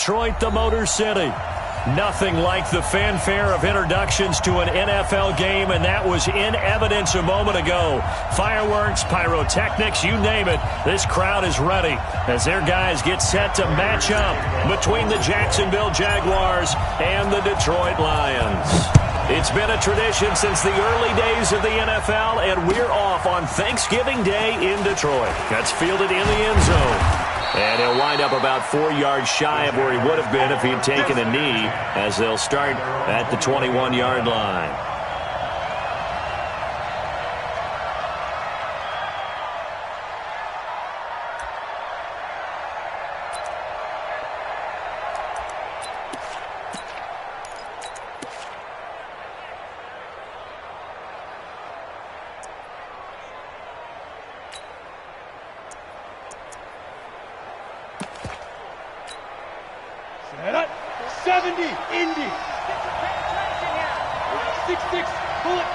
Detroit, the Motor City. Nothing like the fanfare of introductions to an NFL game, and that was in evidence a moment ago. Fireworks, pyrotechnics, you name it. This crowd is ready as their guys get set to match up between the Jacksonville Jaguars and the Detroit Lions. It's been a tradition since the early days of the NFL, and we're off on Thanksgiving Day in Detroit. That's fielded in the end zone. And he'll wind up about 4 yards shy of where he would have been if he'd taken a knee, as they'll start at the 21-yard line. Set up, 70, Indy. 6'6", bullet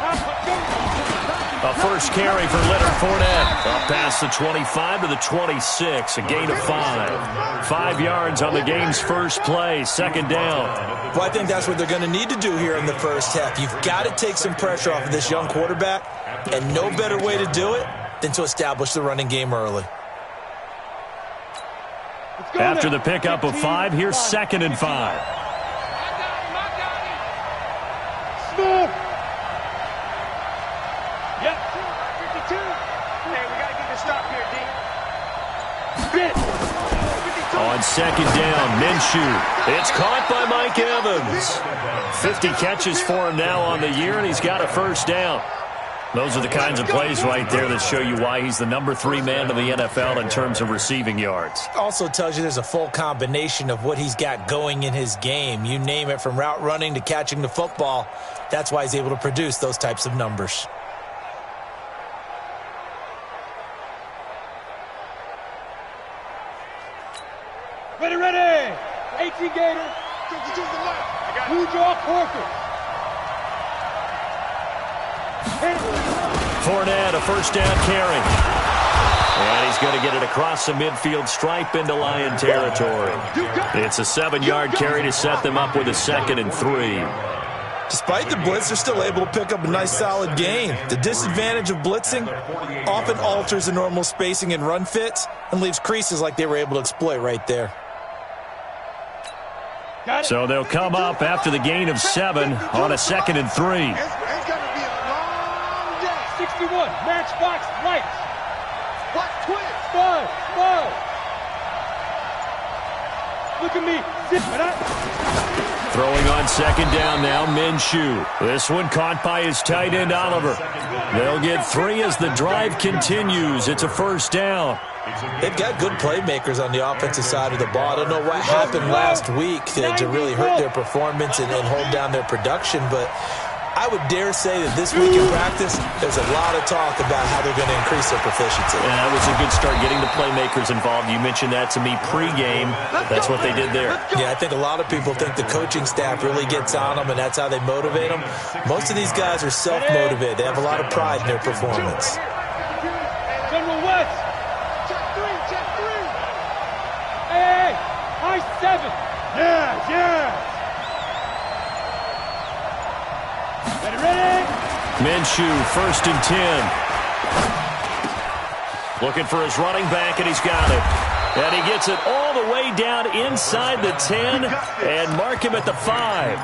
A first carry for Leonard Fournette. Up past the 25 to the 26, a gain of 5. 5 yards on the game's first play, second down. Well, I think that's what they're going to need to do here in the first half. You've got to take some pressure off of this young quarterback, and no better way to do it than to establish the running game early. After the pickup of 5, here's 2nd and 5. Smooth. Yep. 52. Hey, we got to get this stop here, D. On second down, Minshew. It's caught by Mike Evans. 50 catches for him now on the year, and he's got a first down. Those are the kinds of plays right there that show you why he's the number 3 man in the NFL in terms of receiving yards. Also tells you there's a full combination of what he's got going in his game. You name it, from route running to catching the football. That's why he's able to produce those types of numbers. Ready, ready. 18 Gator. Blue jaw Corker. Fournette, a first down carry. And he's going to get it across the midfield stripe into Lion territory. It's a 7-yard carry to set them up with a 2nd and 3. Despite the blitz, they're still able to pick up a nice solid gain. The disadvantage of blitzing often alters the normal spacing and run fits and leaves creases like they were able to exploit right there. So they'll come up after the gain of 7 on a 2nd and 3. 61, matchbox lights. What? Twin. 5. Look at me. Zip it up. Throwing on second down now, Minshew. This one caught by his tight end, Oliver. They'll get 3 as the drive continues. It's a first down. They've got good playmakers on the offensive side of the ball. I don't know what happened last week to really hurt their performance and hold down their production, but I would dare say that this week in practice, there's a lot of talk about how they're going to increase their proficiency. And that was a good start, getting the playmakers involved. You mentioned that to me pregame. That's what they did there. Yeah, I think a lot of people think the coaching staff really gets on them, and that's how they motivate them. Most of these guys are self-motivated. They have a lot of pride in their performance. General West. Check 3, check 3. Hey, high 7. Yeah. Ready? Minshew, 1st and 10. Looking for his running back, and he's got it. And he gets it all the way down inside the 10 and mark him at the 5.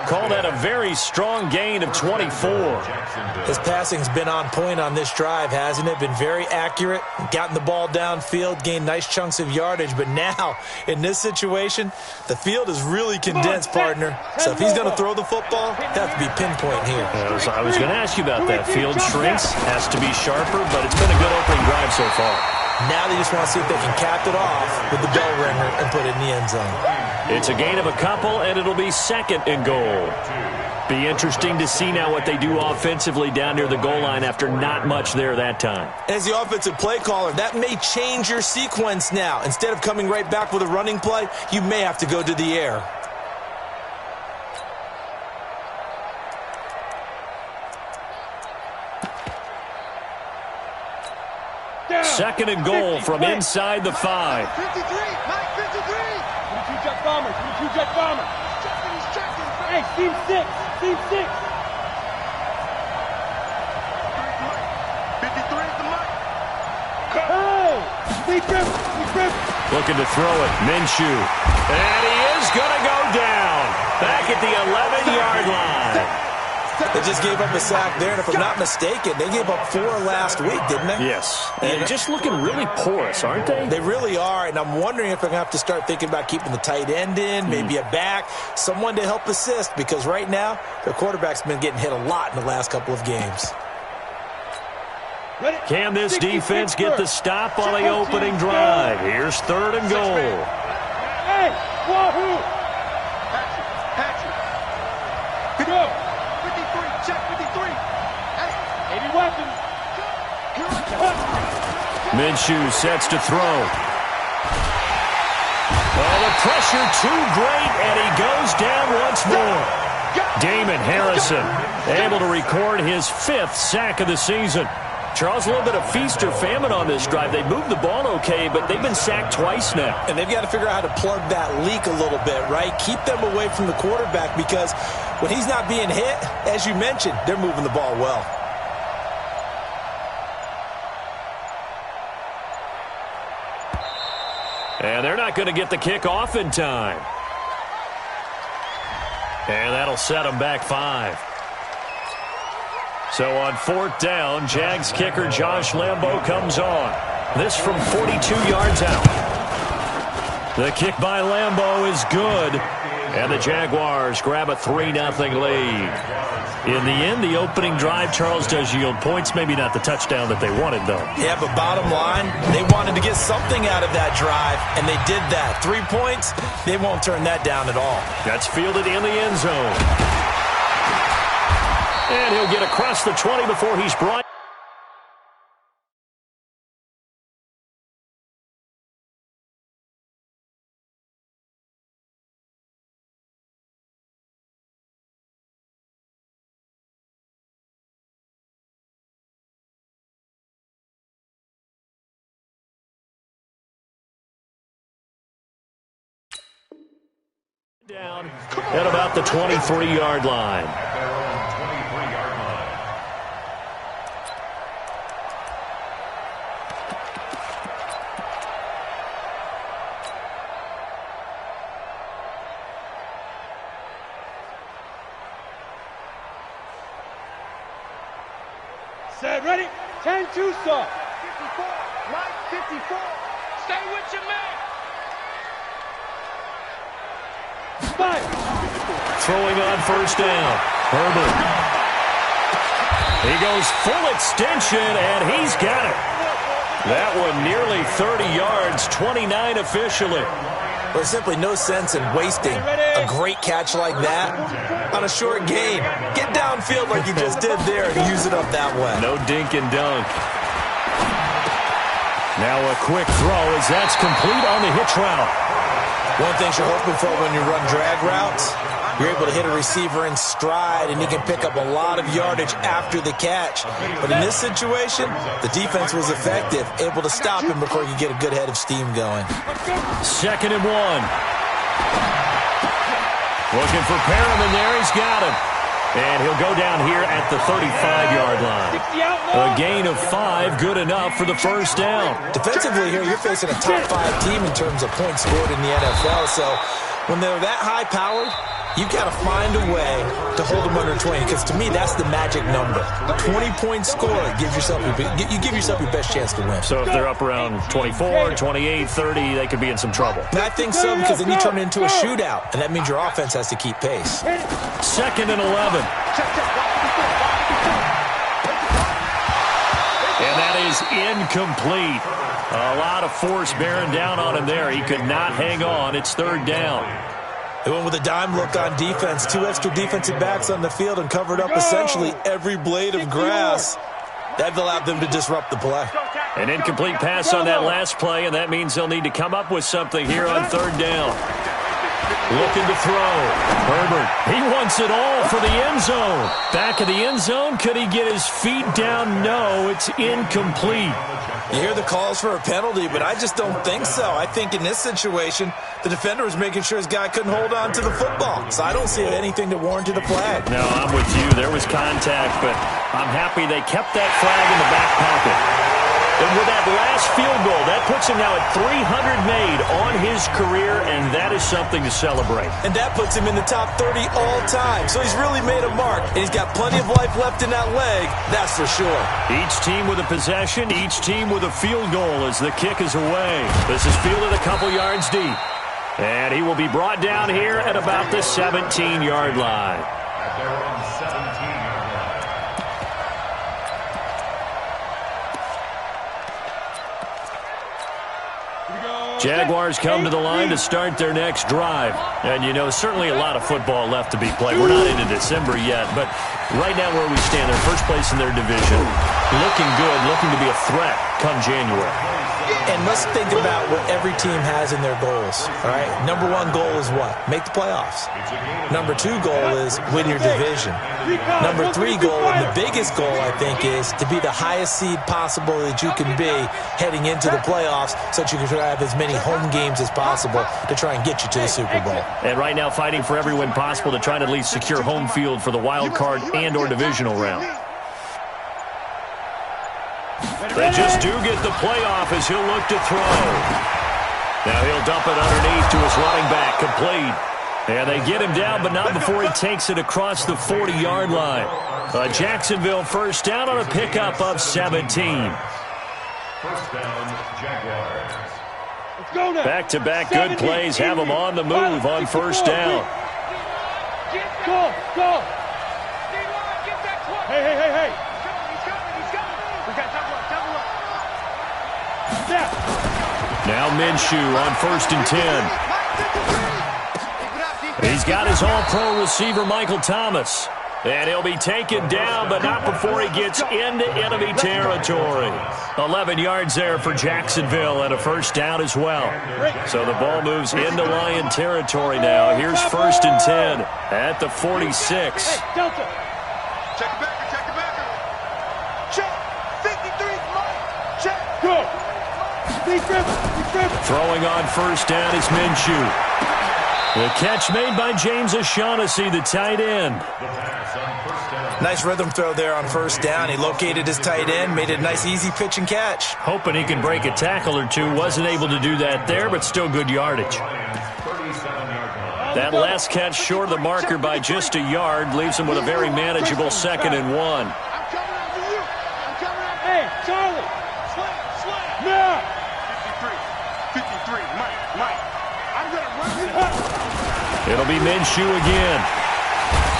Call that a very strong gain of 24. His passing's been on point on this drive, hasn't it? Been very accurate, gotten the ball downfield, gained nice chunks of yardage. But now, in this situation, the field is really condensed, partner. So if he's going to throw the football, it has to be pinpoint here. I was going to ask you about that. Field shrinks, has to be sharper, but it's been a good opening drive so far. Now they just want to see if they can cap it off with the bell ringer and put it in the end zone. It's a gain of a couple, and it'll be 2nd and goal. Be interesting to see now what they do offensively down near the goal line after not much there that time. As the offensive play caller, that may change your sequence now. Instead of coming right back with a running play, you may have to go to the air. Second and goal from inside the 5. 53, Mike 53. bombers. You jet bombers. He's checking. Hey, team 6. Team 6. 53 is the mic. Hey! Deep grip. Looking to throw it. Minshew. And he is going to go down. Back at the 11-yard line. They just gave up a sack there, and if I'm not mistaken, they gave up 4 last week, didn't they? Yes. And just looking really porous, aren't they? They really are, and I'm wondering if they're going to have to start thinking about keeping the tight end in, maybe a back, someone to help assist, because right now, their quarterback's been getting hit a lot in the last couple of games. Can this defense get the stop on the opening drive? Here's 3rd and goal. Hey, wahoo! Patrick. Go. 53, check 53. Hey, 80 weapons. Minshew sets to throw. Oh, the pressure too great, and he goes down once more. Damon Harrison able to record his 5th sack of the season. Charles, a little bit of feast or famine on this drive. They moved the ball okay, but they've been sacked twice now. And they've got to figure out how to plug that leak a little bit, right? Keep them away from the quarterback, because when he's not being hit, as you mentioned, they're moving the ball well. And they're not going to get the kick off in time. And that'll set them back 5. So on 4th down, Jags kicker Josh Lambo comes on. This from 42 yards out. The kick by Lambo is good. And the Jaguars grab a 3-0 lead. In the end, the opening drive, Charles, does yield points. Maybe not the touchdown that they wanted, though. Yeah, but bottom line, they wanted to get something out of that drive, and they did that. 3 points, they won't turn that down at all. That's fielded in the end zone. And he'll get across the 20 before he's brought. Down at about the 23-yard line. Set, ready? 10-2 stop. 54, line 54. Stay with your man. 5. Throwing on 1st down. Herbert. He goes full extension, and he's got it. That one nearly 30 yards, 29 officially. There's simply no sense in wasting a great catch like that on a short game. Get downfield like you just did there and use it up that way. No dink and dunk. Now a quick throw as that's complete on the hitch route. One thing you're hoping for when you run drag routes, you're able to hit a receiver in stride, and he can pick up a lot of yardage after the catch. But in this situation, the defense was effective, able to stop him before he could get a good head of steam going. 2nd and 1. Looking for Perriman there. He's got him. And he'll go down here at the 35-yard line. A gain of 5, good enough for the 1st down. Defensively here, you're facing a top 5 team in terms of points scored in the NFL. So when they're that high-powered, you've got to find a way to hold them under 20, because to me, that's the magic number. 20-point score, you give yourself your best chance to win. So if they're up around 24, 28, 30, they could be in some trouble. And I think so, because then you turn it into a shootout, and that means your offense has to keep pace. 2nd and 11. And that is incomplete. A lot of force bearing down on him there. He could not hang on. It's 3rd down. They went with a dime look on defense. 2 extra defensive backs on the field and covered up essentially every blade of grass. That allowed them to disrupt the play. An incomplete pass on that last play, and that means they'll need to come up with something here on 3rd down. Looking to throw. Herbert, he wants it all for the end zone. Back of the end zone. Could he get his feet down? No, it's incomplete. You hear the calls for a penalty, but I just don't think so. I think in this situation, the defender was making sure his guy couldn't hold on to the football. So I don't see anything that warranted a flag. No, I'm with you. There was contact, but I'm happy they kept that flag in the back pocket. And with that last field goal, that puts him now at 300 made on his career, and that is something to celebrate. And that puts him in the top 30 all time. So he's really made a mark, and he's got plenty of life left in that leg, that's for sure. Each team with a possession, each team with a field goal as the kick is away. This is fielded a couple yards deep. And he will be brought down here at about the 17-yard line. Jaguars come to the line to start their next drive. And, you know, certainly a lot of football left to be played. We're not into December yet, but right now where we stand, they're first place in their division. Looking good, looking to be a threat come January. And let's think about what every team has in their goals, all right? Number one goal is what? Make the playoffs. Number two goal is win your division. Number three goal, and the biggest goal, I think, is to be the highest seed possible that you can be heading into the playoffs so that you can have as many home games as possible to try and get you to the Super Bowl. And right now fighting for every win possible to try to at least secure home field for the wild card and or divisional round. They just do get the playoff as he'll look to throw. Now he'll dump it underneath to his running back, complete. And they get him down, but not before he takes it across the 40-yard line. Jacksonville first down on a pickup of 17. First down, Jaguars. Let's go now. Back-to-back good plays have him on the move on first down. Go, go. Hey. Now Minshew on 1st and 10. He's got his all-pro receiver, Michael Thomas. And he'll be taken down, but not before he gets into enemy territory. 11 yards there for Jacksonville and a first down as well. So the ball moves into Lion territory now. Here's 1st and 10 at the 46. Hey, Delta. Check it back. Check. 53, Mike. Check. Go. Throwing on first down is Minshew. The catch made by James O'Shaughnessy, the tight end. Nice rhythm throw there on first down. He located his tight end, made it a nice easy pitch and catch. Hoping he can break a tackle or two. Wasn't able to do that there, but still good yardage. That last catch short of the marker by just a yard leaves him with a very manageable 2nd and 1. Hey, Charlie. Now. 53, Mike. I'm going to run you up. It'll be Minshew again.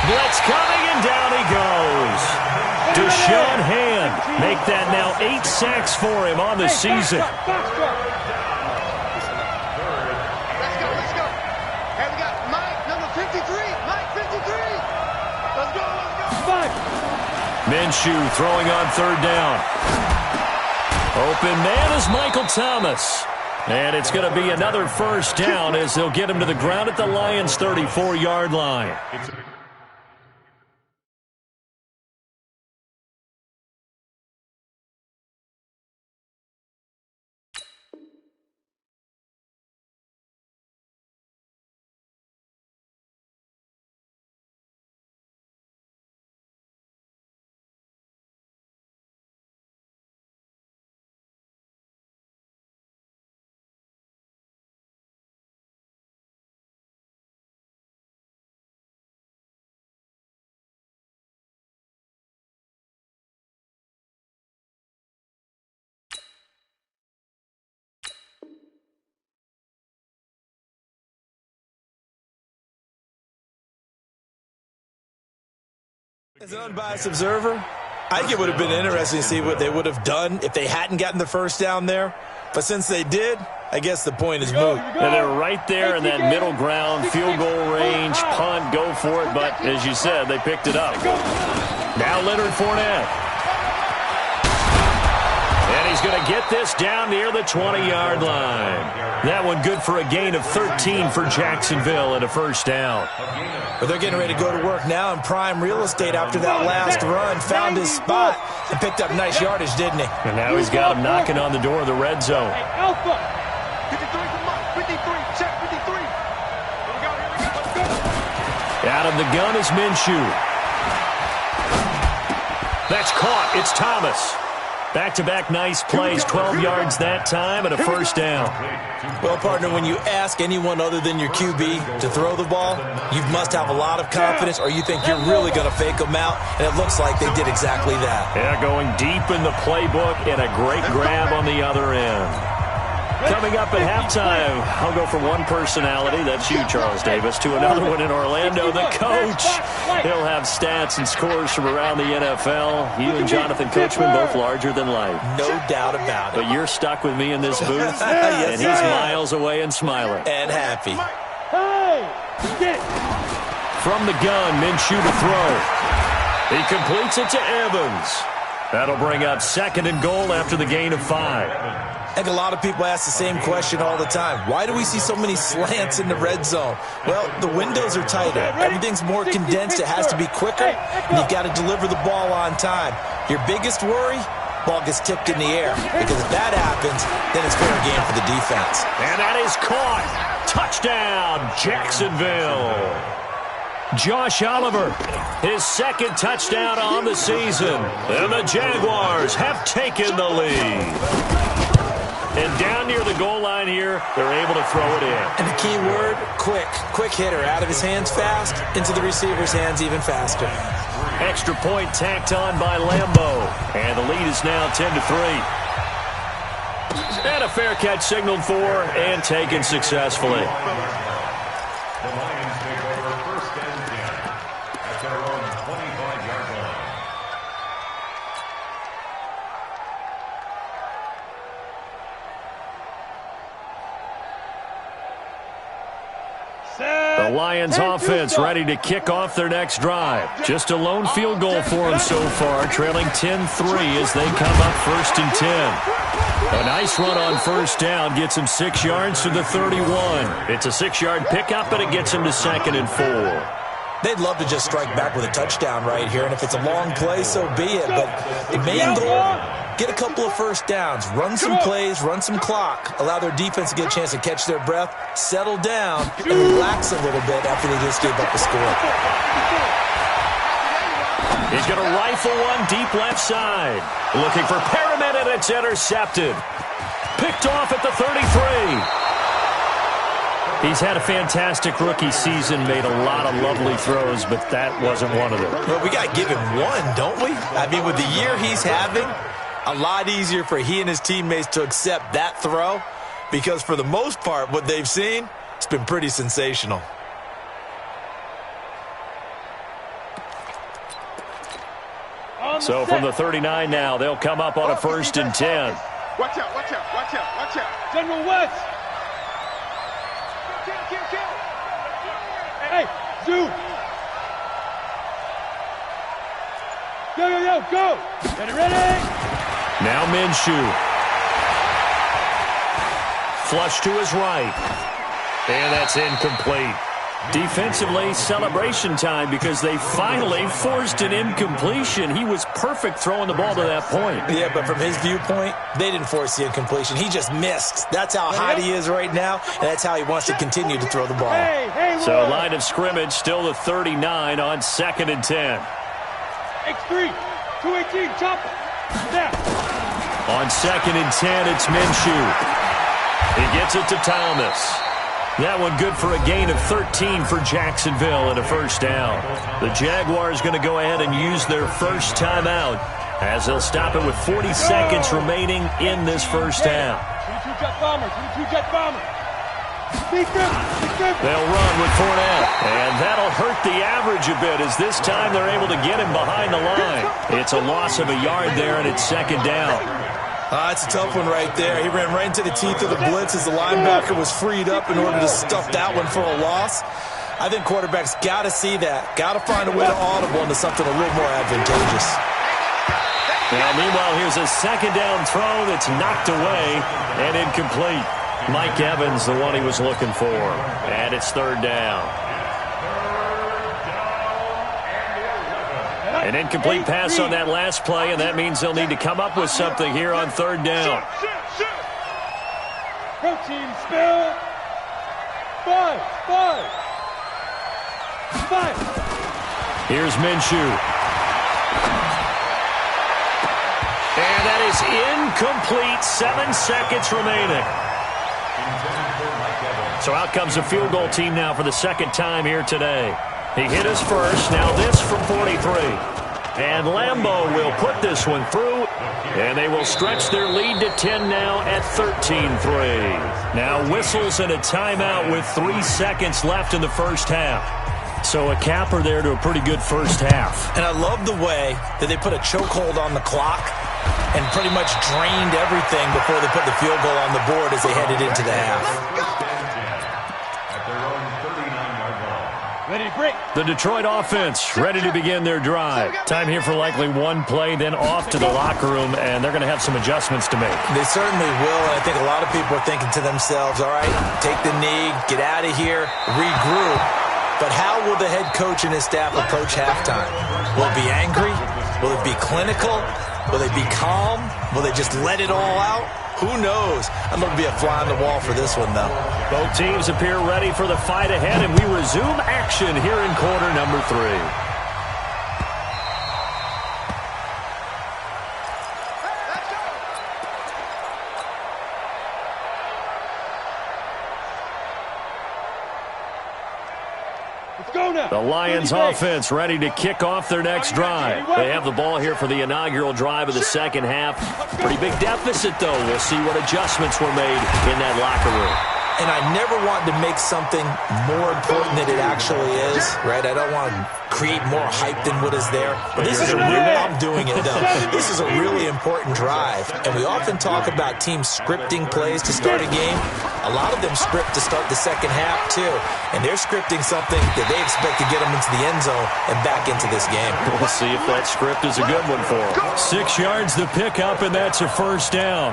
Blitz coming, and down he goes. Deshaun Hand make that now 8 sacks for him on the season. Let's go. Hey, we got Mike, number 53. Mike, 53. Let's go. Minshew throwing on 3rd down. Open man is Michael Thomas. And it's going to be another first down as they'll get him to the ground at the Lions' 34-yard line. As an unbiased observer, I think it would have been interesting to see what they would have done if they hadn't gotten the first down there. But since they did, I guess the point is moot. And they're right there in that middle ground, field goal range, punt, go for it. But as you said, they picked it up. Now Leonard Fournette. And And he's going to get this down near the 20-yard line. That one good for a gain of 13 for Jacksonville and a first down. But they're getting ready to go to work now in prime real estate after that last run. Found his spot and picked up nice yardage, didn't he? And now he's got him knocking on the door of the red zone. Alpha. 53 from Mike. 53. Check 53. Here we go. Let's go. Out of the gun is Minshew. That's caught. It's Thomas. Back-to-back nice plays, 12 yards that time and a first down. Well, partner, when you ask anyone other than your QB to throw the ball, you must have a lot of confidence or you think you're really going to fake them out, and it looks like they did exactly that. Yeah, going deep in the playbook and a great grab on the other end. Coming up at halftime, I'll go from one personality, that's you, Charles Davis, to another one in Orlando, the coach. He'll have stats and scores from around the NFL. You and Jonathan Coachman, both larger than life. No doubt about it. But you're stuck with me in this booth, and he's miles away and smiling. And happy. From the gun, Minshew to throw. He completes it to Evans. That'll bring up 2nd and goal after the gain of 5. I think a lot of people ask the same question all the time. Why do we see so many slants in the red zone? Well, the windows are tighter. Everything's more condensed. It has to be quicker, and you've got to deliver the ball on time. Your biggest worry? Ball gets tipped in the air, because if that happens, then it's fair game for the defense. And that is caught. Touchdown, Jacksonville. Josh Oliver, his 2nd touchdown on the season. And the Jaguars have taken the lead. And down near the goal line here, they're able to throw it in. And the key word, quick. Quick hitter. Out of his hands fast, into the receiver's hands even faster. Extra point tacked on by Lambeau. And the lead is now 10-3. And a fair catch signaled for and taken successfully. The Lions take over 1st and 10 at their own 25-yard line. The Lions offense ready to kick off their next drive. Just a lone field goal for them so far, trailing 10-3 as they come up 1st and 10. A nice run on first down gets him 6 yards to the 31. It's a 6-yard pickup, and it gets him to 2nd and 4. They'd love to just strike back with a touchdown right here, and if it's a long play, so be it. But the main goal, get a couple of first downs, run some plays, run some clock, allow their defense to get a chance to catch their breath, settle down, and relax a little bit after they just gave up a score. He's going to rifle one deep left side. Looking for Perriman, and it's intercepted. Picked off at the 33. He's had a fantastic rookie season, made a lot of lovely throws, but that wasn't one of them. Well, we got to give him one, don't we? I mean, with the year he's having, a lot easier for he and his teammates to accept that throw, because for the most part, what they've seen, it's been pretty sensational. So from the 39 now, they'll come up on a 1st and 10. Watch out, watch out, watch out, watch out. General West. Kill. Hey, Zoo. Yo, go. Ready? Now Minshew. Flush to his right. And that's incomplete. Defensively, celebration time because they finally forced an incompletion. He was perfect throwing the ball to that point. Yeah, but from his viewpoint, they didn't force the incompletion. He just missed. That's how hot he is right now, and that's how he wants to continue to throw the ball. So line of scrimmage, still the 39 on 2nd and 10. X3, 218, chop. Snap. On 2nd and 10, it's Minshew. He gets it to Thomas. That one good for a gain of 13 for Jacksonville and a first down. The Jaguars going to go ahead and use their first timeout as they'll stop it with 40 seconds remaining in this first half. 22 jet bomber, 22 jet bomber. They'll run with Fournette, and that'll hurt the average a bit as this time they're able to get him behind the line. It's a loss of a yard there, and it's 2nd down. It's a tough one right there. He ran right into the teeth of the blitz as the linebacker was freed up in order to stuff that one for a loss. I think quarterbacks got to see that. Got to find a way to audible into something a little more advantageous. Now, meanwhile, here's a second down throw that's knocked away and incomplete. Mike Evans, the one he was looking for. And it's third down. An incomplete pass on that last play, and that means they'll need to come up with something here on third down. Protein spill. 5. Here's Minshew. And that is incomplete. 7 seconds remaining. So out comes the field goal team now for the second time here today. He hit his first. Now this from 43. And Lambeau will put this one through. And they will stretch their lead to 10 now at 13-3. Now whistles and a timeout with 3 seconds left in the first half. So a capper there to a pretty good first half. And I love the way that they put a chokehold on the clock and pretty much drained everything before they put the field goal on the board as they headed into the half. Ready to break. The Detroit offense ready to begin their drive. Time here for likely one play, then off to the locker room, and they're going to have some adjustments to make. They certainly will, and I think a lot of people are thinking to themselves, all right, take the knee, get out of here, regroup. But how will the head coach and his staff approach halftime? Will it be angry? Will it be clinical? Will they be calm? Will they just let it all out? Who knows? I'm going to be a fly on the wall for this one, though. Both teams appear ready for the fight ahead, and we resume action here in quarter number 3. The Lions offense ready to kick off their next drive. They have the ball here for the inaugural drive of the second half. Pretty big deficit, though. We'll see what adjustments were made in that locker room. And I never want to make something more important than it actually is, right? I don't want to create more hype than what is there. But this is I'm doing it, though. This is a really important drive. And we often talk about teams scripting plays to start a game. A lot of them script to start the second half, too. And they're scripting something that they expect to get them into the end zone and back into this game. We'll see if that script is a good one for them. 6 yards the pickup, and that's a first down.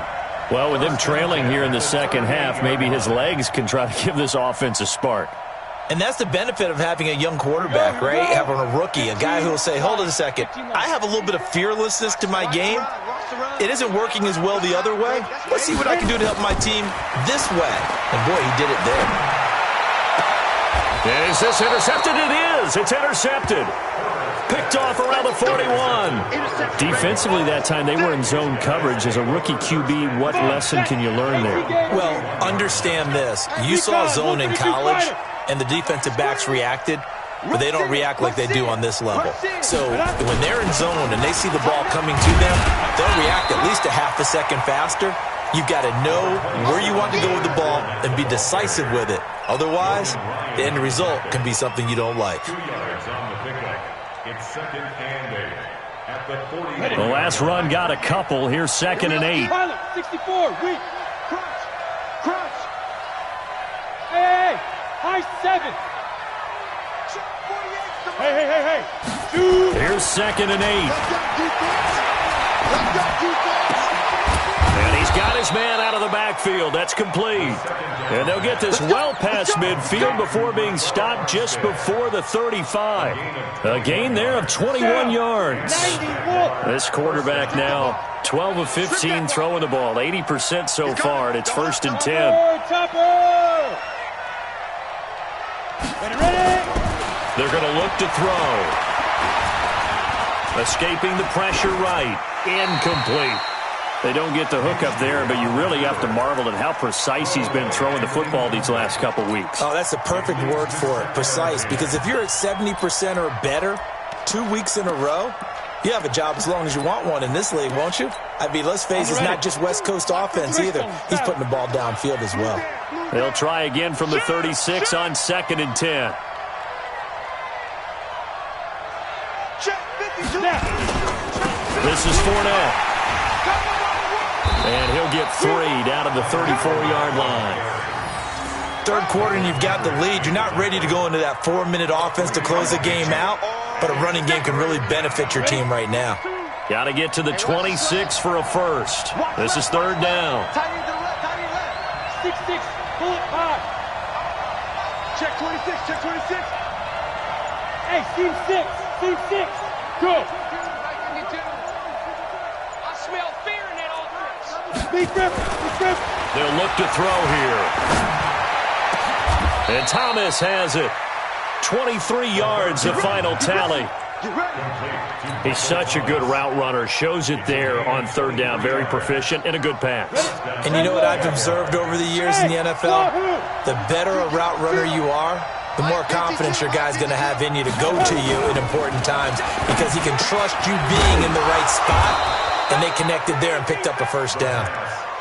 Well, with him trailing here in the second half, maybe his legs can try to give this offense a spark. And that's the benefit of having a young quarterback, right? Having a rookie, a guy who will say, hold on a second, I have a little bit of fearlessness to my game. It isn't working as well the other way. Let's see what I can do to help my team this way. And boy, he did it there. Is this intercepted? It is. It's intercepted. Picked off around the 41. Defensively that time, they were in zone coverage. As a rookie QB, what lesson can you learn there? Well, understand this. You saw zone in college, and the defensive backs reacted, but they don't react like they do on this level. So when they're in zone and they see the ball coming to them, they'll react at least a half a second faster. You've got to know where you want to go with the ball and be decisive with it. Otherwise, the end result can be something you don't like. 2 yards on the pickup. It's second and 8 at the 48. The last run got a couple. Here's second and 8. Pilot, 64, weak. Crunch. Hey, high 7. Hey. Shoot. Here's second and 8. And he's got his man out of the backfield. That's complete. And they'll get this well past midfield before being stopped just before the 35. A gain there of 21 yards. This quarterback now 12 of 15 throwing the ball, 80% so far, and it's first and 10. They're going to look to throw. Escaping the pressure right. Incomplete. They don't get the hook up there, but you really have to marvel at how precise he's been throwing the football these last couple weeks. Oh, that's a perfect word for it, precise, because if you're at 70% or better 2 weeks in a row, you have a job as long as you want one in this league, won't you? I mean, let's face it, it's not just West Coast offense either. He's putting the ball downfield as well. They'll try again from the 36 on second and 10. This is Fournette. And he'll get 3 down to the 34-yard line. Third quarter and you've got the lead. You're not ready to go into that 4-minute offense to close the game out, but a running game can really benefit your team right now. Got to get to the 26 for a first. This is third down. Tight end to the left, tight end left. 6-6, pull it high. Check 26, check 26. Hey, seam 6, seam 6. Go. I smell fear in that offense. Be careful. They'll look to throw here. And Thomas has it. 23 yards, the final tally. He's such a good route runner. Shows it there on third down. Very proficient and a good pass. And you know what I've observed over the years in the NFL? The better a route runner you are, the more confidence your guy's going to have in you to go to you in important times because he can trust you being in the right spot, and they connected there and picked up a first down.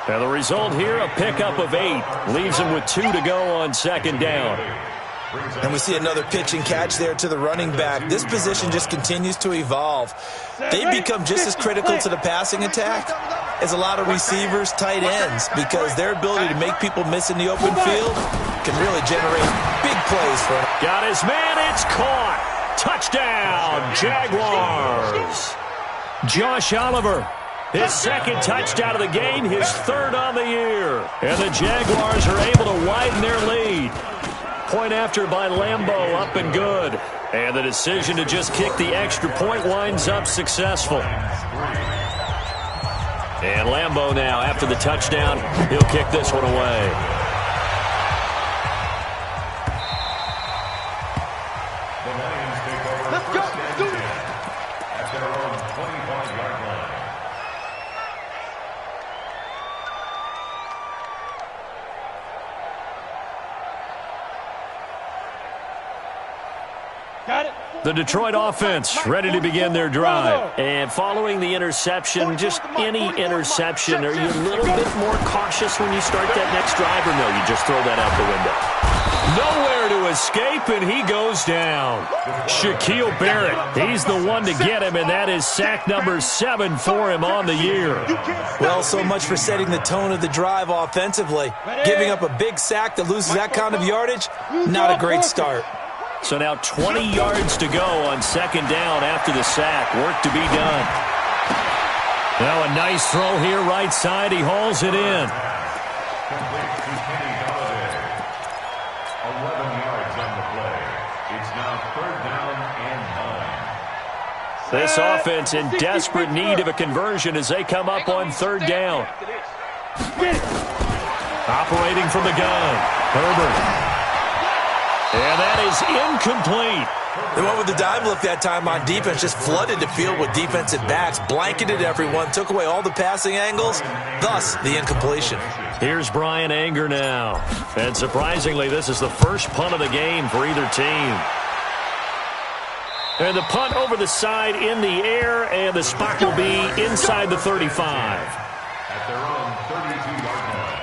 Now the result here, a pickup of 8. Leaves him with 2 to go on second down. And we see another pitch and catch there to the running back. This position just continues to evolve. They become just as critical to the passing attack as a lot of receivers, tight ends, because their ability to make people miss in the open field can really generate big plays for them. Got his man, it's caught. Touchdown, Jaguars. Josh Oliver, his second touchdown of the game, his third on the year. And the Jaguars are able to widen their lead. Point after by Lambeau, up and good. And the decision to just kick the extra point winds up successful. And Lambeau now, after the touchdown, he'll kick this one away. The Lions take over first and 10 at their own 25-yard line. Got it. The Detroit offense ready to begin their drive. And following the interception, just any interception, are you a little bit more cautious when you start that next drive, or no, you just throw that out the window? Nowhere to escape, and he goes down. Shaquille Barrett, he's the one to get him, and that is sack number 7 for him on the year. Well, so much for setting the tone of the drive offensively. Giving up a big sack that loses that kind of yardage, not a great start. So now 20 yards to go on second down after the sack. Work to be done. Now a nice throw here, right side. He hauls it in. Complete to Kenny Golladay. 11 yards on the play. It's now third down and 9. This offense in desperate need of a conversion as they come up on third down. Operating from the gun, Herbert. And that is incomplete. They went with the dime look that time on defense, just flooded the field with defensive backs, blanketed everyone, took away all the passing angles, thus the incompletion. Here's Brian Anger now. And surprisingly, this is the first punt of the game for either team. And the punt over the side in the air, and the spot will be inside the 35. At their own 32-yard line.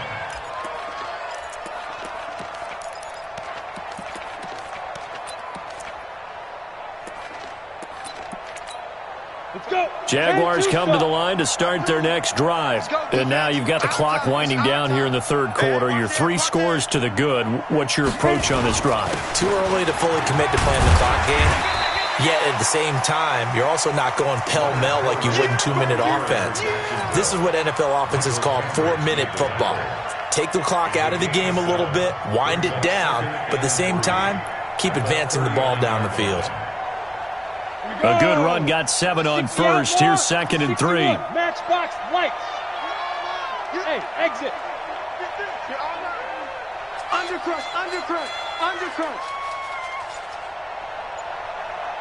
Jaguars come to the line to start their next drive. And now you've got the clock winding down here in the third quarter. You're 3 scores to the good. What's your approach on this drive? Too early to fully commit to playing the clock game. Yet at the same time, you're also not going pell-mell like you would in 2-minute offense. This is what NFL offenses call 4-minute football. Take the clock out of the game a little bit, wind it down, but at the same time, keep advancing the ball down the field. A good run, got 7 on first. Here's second and 3. Matchbox lights. Hey, exit. Undercrush, undercrush, undercrush.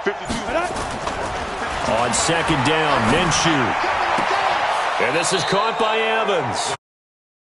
52. On second down, Minshew. And this is caught by Evans.